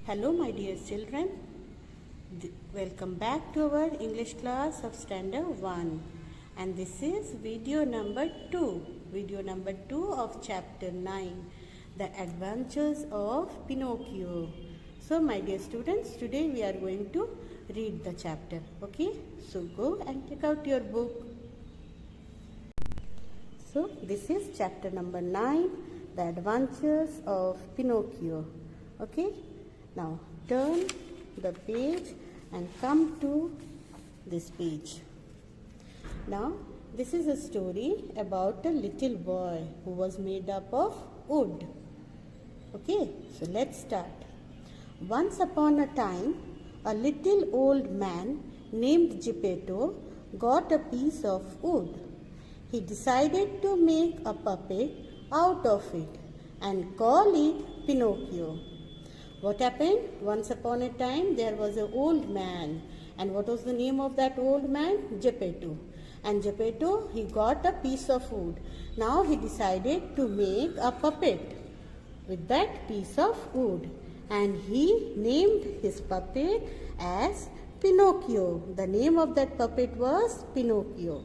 Hello my dear children, welcome back to our English class of Standard 1 and this is video number 2 of chapter 9, The Adventures of Pinocchio. So my dear students, today we are going to read the chapter, okay? So go and take out your book. So this is chapter number 9, The Adventures of Pinocchio, okay? Now turn the page and come to this page. Now this is a story about a little boy who was made up of wood. Okay, so let's start. Once upon a time, a little old man named Geppetto got a piece of wood. He decided to make a puppet out of it and call it Pinocchio. What happened? Once upon a time there was an old man. And what was the name of that old man? Geppetto. And Geppetto, he got a piece of wood. Now he decided to make a puppet with that piece of wood. And he named his puppet as Pinocchio. The name of that puppet was Pinocchio.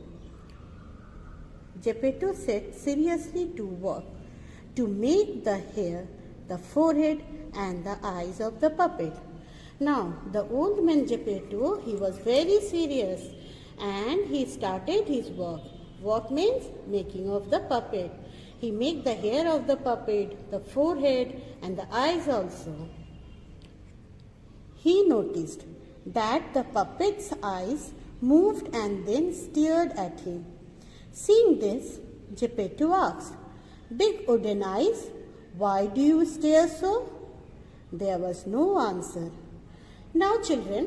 Geppetto set seriously to work to make the hair, the forehead and the eyes of the puppet. Now, the old man Geppetto, he was very serious and he started his work. Work means making of the puppet. He made the hair of the puppet, the forehead and the eyes also. He noticed that the puppet's eyes moved and then stared at him. Seeing this, Geppetto asked, "Big wooden eyes, why do you stare so?" There was no answer. Now children,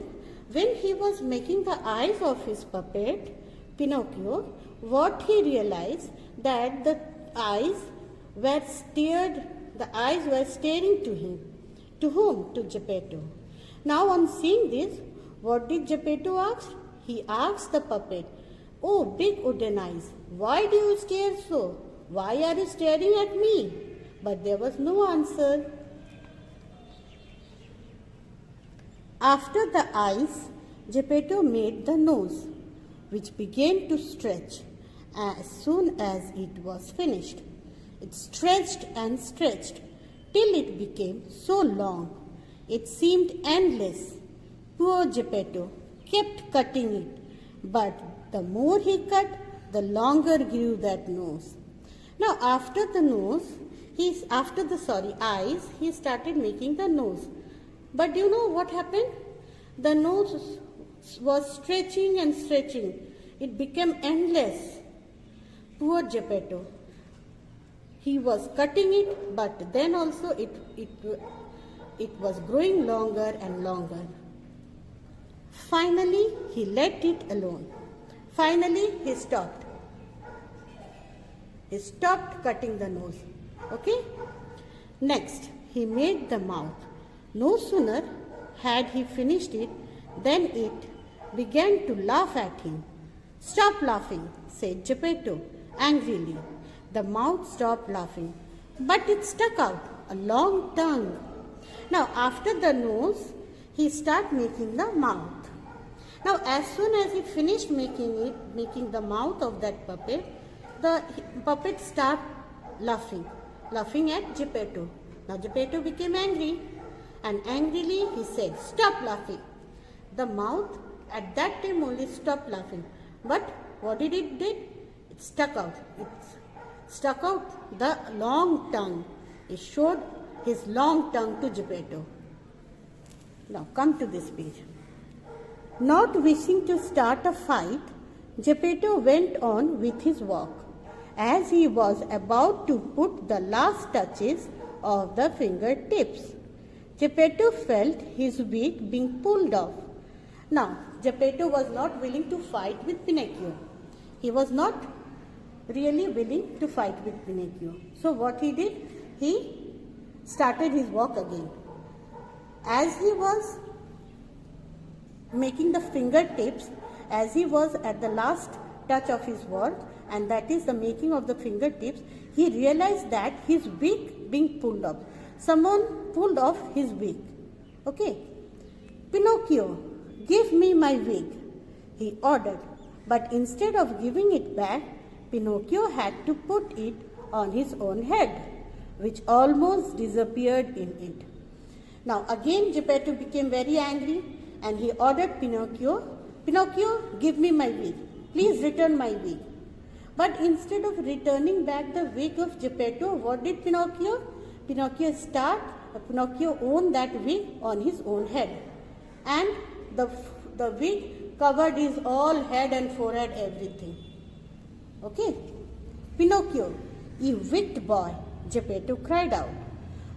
when he was making the eyes of his puppet, Pinocchio, what he realized that the eyes were staring to him. To whom? To Geppetto. Now on seeing this, what did Geppetto ask? He asked the puppet, "Oh, big wooden eyes, why do you stare so? Why are you staring at me?" But there was no answer. After the eyes, Geppetto made the nose, which began to stretch as soon as it was finished. It stretched and stretched till it became so long. It seemed endless. Poor Geppetto kept cutting it, but the more he cut, the longer grew that nose. Now after the eyes, he started making the nose. But do you know what happened? The nose was stretching and stretching. It became endless. Poor Geppetto. He was cutting it, but then also it was growing longer and longer. Finally, he let it alone. Finally, he stopped. He stopped cutting the nose. Okay? Next, he made the mouth. No sooner had he finished it than it began to laugh at him. "Stop laughing," said Geppetto angrily. The mouth stopped laughing, but it stuck out a long tongue. Now after the nose, he started making the mouth. Now as soon as he finished making the mouth of that puppet, the puppet started laughing at Geppetto. Now Geppetto became angry and angrily he said, "Stop laughing." The mouth at that time only stopped laughing. But what did it do? It stuck out. It stuck out the long tongue. It showed his long tongue to Geppetto. Now come to this page. Not wishing to start a fight, Geppetto went on with his work. As he was about to put the last touches of the fingertips, Geppetto felt his wig being pulled off. Now, Geppetto was not willing to fight with Pinocchio. He was not really willing to fight with Pinocchio. So what he did? He started his work again. As he was making the fingertips, as he was at the last touch of his work, and that is the making of the fingertips, he realized that his wig being pulled off. Someone pulled off his wig. Okay. Pinocchio, give me my wig, he ordered. But instead of giving it back, Pinocchio had to put it on his own head, which almost disappeared in it. Now again Geppetto became very angry and he ordered Pinocchio, Pinocchio, give me my wig. Please return my wig. But instead of returning back the wig of Geppetto, what did Pinocchio? Pinocchio owned that wig on his own head. And the wig covered his all head and forehead, everything. Okay. Pinocchio, you wicked boy, Geppetto cried out.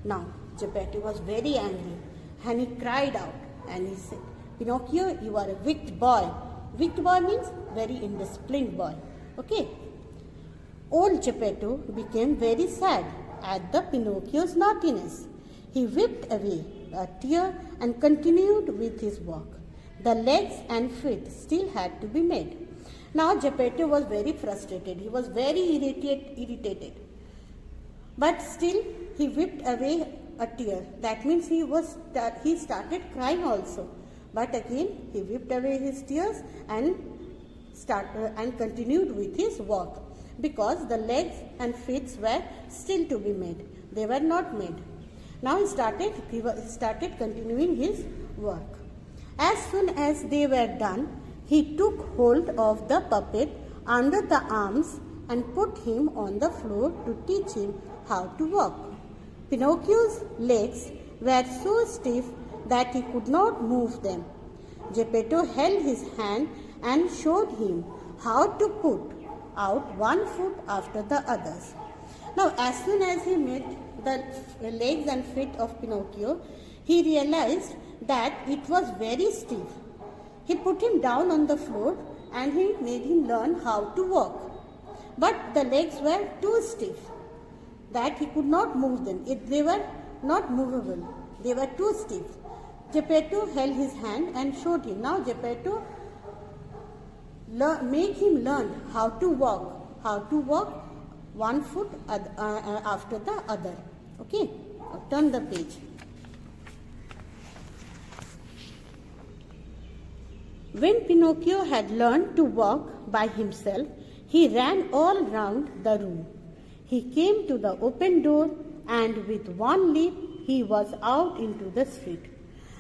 Now, Geppetto was very angry and he cried out and he said, Pinocchio, you are a wicked boy. Wicked boy means very indisciplined boy. Okay. Old Geppetto became very sad at the Pinocchio's naughtiness. He wiped away a tear and continued with his walk. The legs and feet still had to be made. Now Geppetto was very frustrated. He was very irritated. But still he whipped away a tear. That means he started crying also. But again he whipped away his tears and continued with his walk, because the legs and feet were still to be made. They were not made. Now he started continuing his work. As soon as they were done, he took hold of the puppet under the arms and put him on the floor to teach him how to walk. Pinocchio's legs were so stiff that he could not move them. Geppetto held his hand and showed him how to put out one foot after the others. Now, as soon as he made the legs and feet of Pinocchio, he realized that it was very stiff. He put him down on the floor and he made him learn how to walk. But the legs were too stiff that he could not move them. They were not movable. They were too stiff. Geppetto held his hand and showed him. Now Geppetto made him learn how to walk one foot after the other. Okay, turn the page. When Pinocchio had learned to walk by himself, he ran all round the room. He came to the open door and with one leap he was out into the street.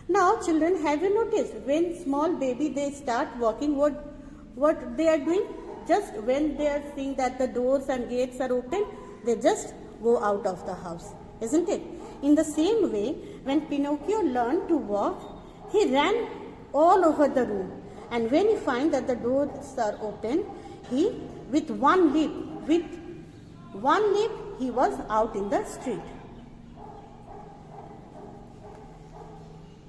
Now children, have you noticed when small baby they start walking, what they are doing? Just when they are seeing that the doors and gates are open, they just go out of the house, isn't it? In the same way, when Pinocchio learned to walk, he ran all over the room. And when he finds that the doors are open, he, with one leap, he was out in the street.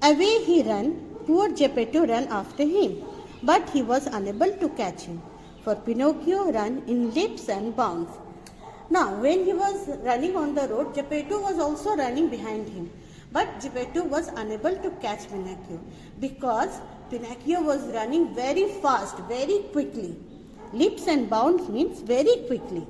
Away he ran. Poor Geppetto ran after him, but he was unable to catch him, for Pinocchio ran in leaps and bounds. Now, when he was running on the road, Geppetto was also running behind him, but Geppetto was unable to catch Pinocchio because Pinocchio was running very fast, very quickly. Leaps and bounds means very quickly.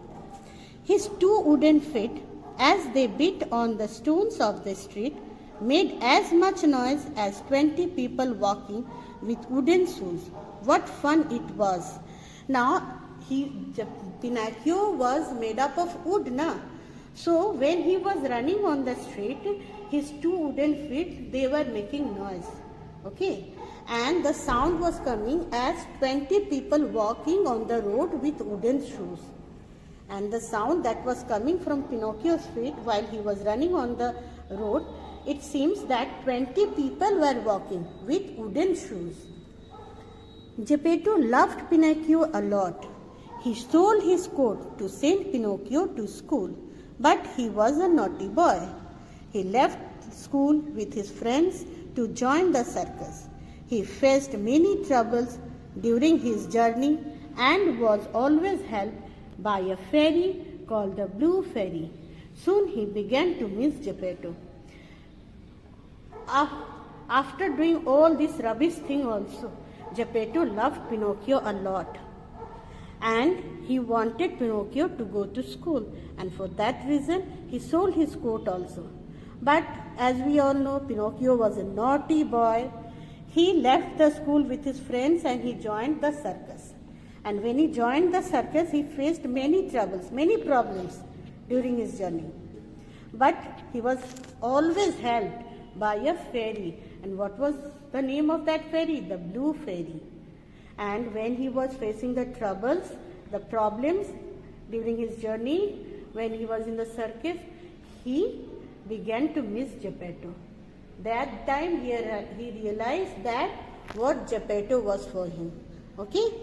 His two wooden feet, as they beat on the stones of the street, made as much noise as 20 people walking with wooden shoes. What fun it was! Now, Pinocchio was made up of wood, na? So, when he was running on the street, his two wooden feet, they were making noise. Okay? And the sound was coming as 20 people walking on the road with wooden shoes. And the sound that was coming from Pinocchio's feet while he was running on the road, it seems that 20 people were walking with wooden shoes. Geppetto loved Pinocchio a lot. He stole his coat to send Pinocchio to school, but he was a naughty boy. He left school with his friends to join the circus. He faced many troubles during his journey and was always helped by a fairy called the Blue Fairy. Soon he began to miss Geppetto. After doing all this rubbish thing also, Geppetto loved Pinocchio a lot. And he wanted Pinocchio to go to school, and for that reason he sold his coat also. But as we all know, Pinocchio was a naughty boy. He left the school with his friends and he joined the circus. And when he joined the circus, he faced many troubles, many problems during his journey. But he was always helped by a fairy. And what was the name of that fairy? The Blue Fairy. And when he was facing the troubles, the problems during his journey, when he was in the circus, he began to miss Geppetto. That time he realized that what Geppetto was for him. Okay?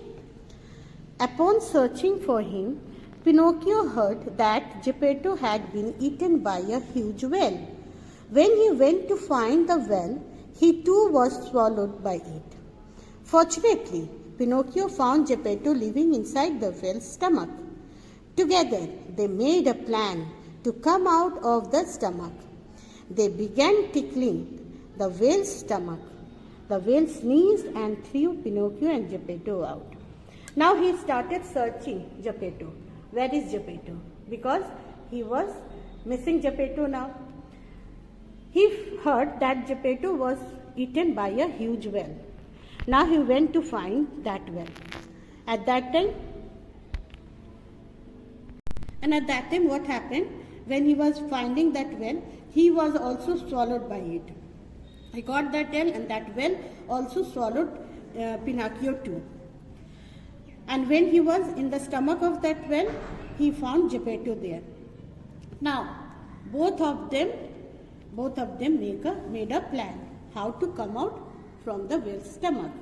Upon searching for him, Pinocchio heard that Geppetto had been eaten by a huge whale. When he went to find the whale, he too was swallowed by it. Fortunately, Pinocchio found Geppetto living inside the whale's stomach. Together, they made a plan to come out of the stomach. They began tickling the whale's stomach. The whale sneezed and threw Pinocchio and Geppetto out. Now he started searching Geppetto. Where is Geppetto? Because he was missing Geppetto now. He heard that Geppetto was eaten by a huge whale. Now he went to find that whale. At that time, what happened? When he was finding that whale, he was also swallowed by it. He got that whale, and that whale also swallowed Pinocchio too. And when he was in the stomach of that whale, he found Geppetto there. Now, both of them made a plan how to come out from the whale's stomach.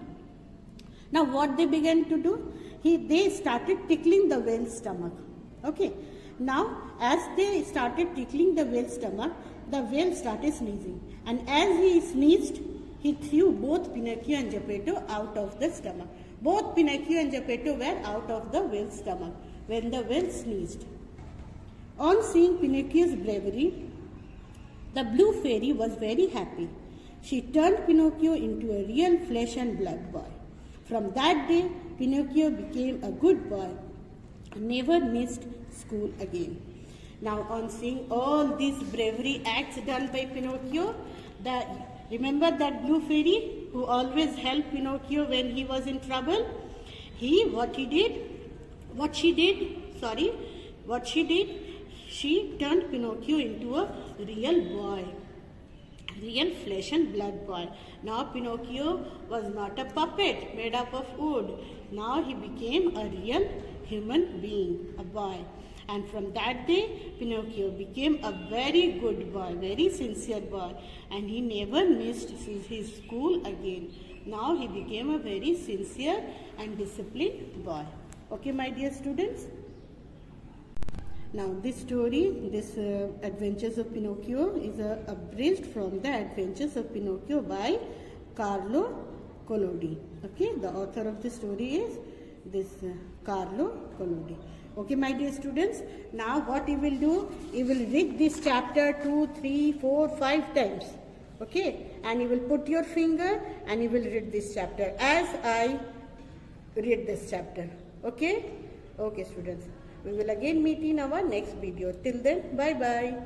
Now, what they began to do? They started tickling the whale's stomach. Okay. Now, as they started tickling the whale's stomach, the whale started sneezing. And as he sneezed, he threw both Pinocchio and Geppetto out of the stomach. Both Pinocchio and Geppetto were out of the whale's stomach when the whale sneezed. On seeing Pinocchio's bravery, the Blue Fairy was very happy. She turned Pinocchio into a real flesh and blood boy. From that day, Pinocchio became a good boy and never missed school again. Now, on seeing all these bravery acts done by Pinocchio, remember that Blue Fairy who always helped Pinocchio when he was in trouble? She turned Pinocchio into a real boy, real flesh and blood boy. Now Pinocchio was not a puppet made up of wood. Now he became a real human being, a boy. And from that day, Pinocchio became a very good boy, very sincere boy. And he never missed his school again. Now he became a very sincere and disciplined boy. Okay, my dear students? Now this story, Adventures of Pinocchio, is abridged from the Adventures of Pinocchio by Carlo Collodi. Okay, the author of the story is Carlo Collodi. Okay, my dear students, now what you will do, you will read this chapter 2, 3, 4, 5 times. Okay, and you will put your finger and you will read this chapter as I read this chapter. Okay? Okay, students. We will again meet in our next video. Till then, bye-bye.